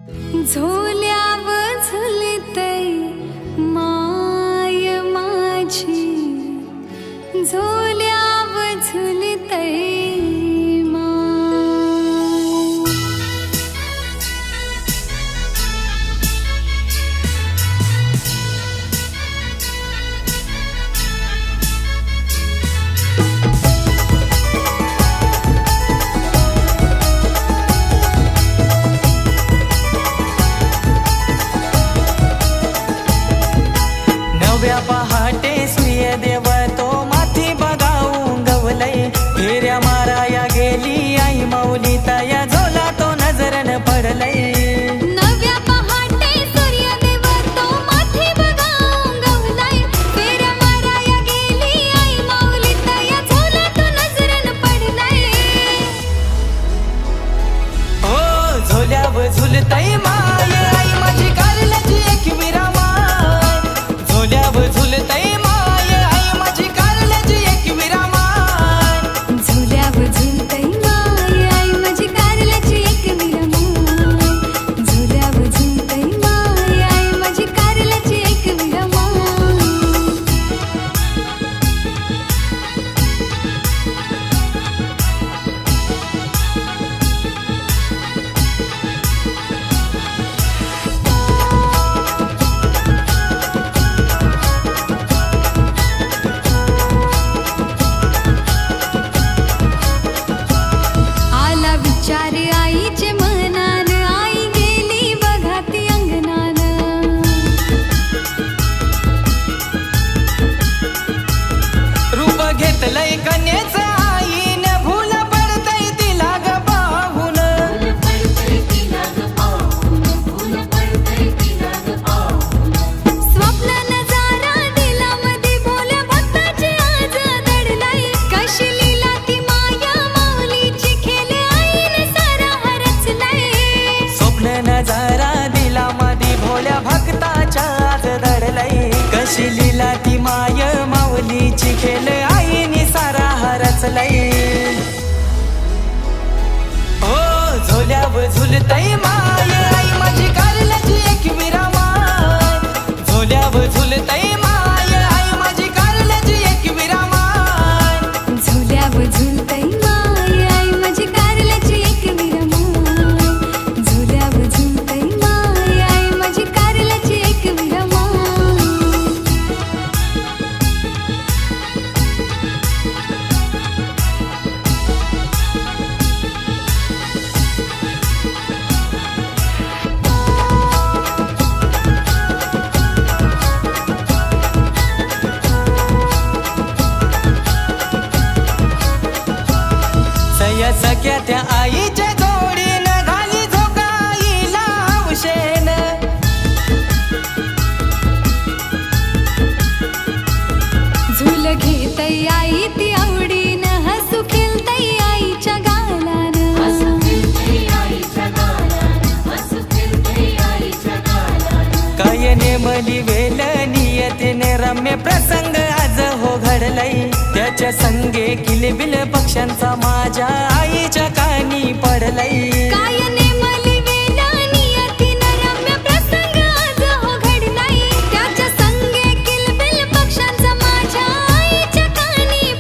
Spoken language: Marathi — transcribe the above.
झोल्याव झुलतै माय माझी, झोल्याव झुलतै पहाटे सूर्यदेव तो माथी बघाऊन गवलय, फेऱ्या माराया गेली आई माऊली तया झोला तो नजरन पडलय। नव्या पहाटे सूर्यदेव तो माथी बघाऊन गवलय, फेऱ्या माराया गेली आई माऊली तया झोला तो नजरन पडलय। ओ झोल्याव झुलतय माय आई माझी कारल्याची एक विरामाय, झोल्याव झुलतय माय आई माझी कारल्याची एक विरामाय, झोल्याव झुलतय माय आई माझी कारल्याची एक विरामाय, झोल्याव झुलतय माय आई माझी कारल्याची एक विरामाय। आला विचार आईचे मनान, आई गेली बघा ती अंगणान। रूप घेतलंय कन्येचं आईन, भूल पडतय तिला ग पाहून, स्वप्न नजारा दिला मधी भोल्या भक्ताची आज दडलय, कशी लीला ती माया माऊलीची खेले आईने सारा हरचलय। स्वप्न नजारा दिला मधी भोल्या भक्ताच्या आज दडलय, कशी लीला ती माय माऊलीची खेल आईनी सारा हरचलय। ओ झोल्याव झुलतय माय आई माझी कारल्याची एक विरामाय, झोल्याव झुलतय माय आई माझी कारल्याची एक विरामाय, झोल्याव झुलतय माय आई माझी कारल्याची एक विरामाय, झोल्याव झुलतय माय आई माझी कारल्याची एक विरामाय। सया सख्या त्या आईच्या जोडीनं घाली झोका आईला हौशेन, झुल घेतय आई ती आवडीन, हसू खेळतय आईच्या गालान। काय नेमली वेल नियतीने रम्य प्रसंग आज हो घडलय, त्याच्या संगे किलबिल पक्ष्यांचा माझ्या आईच्या कानी पडलय।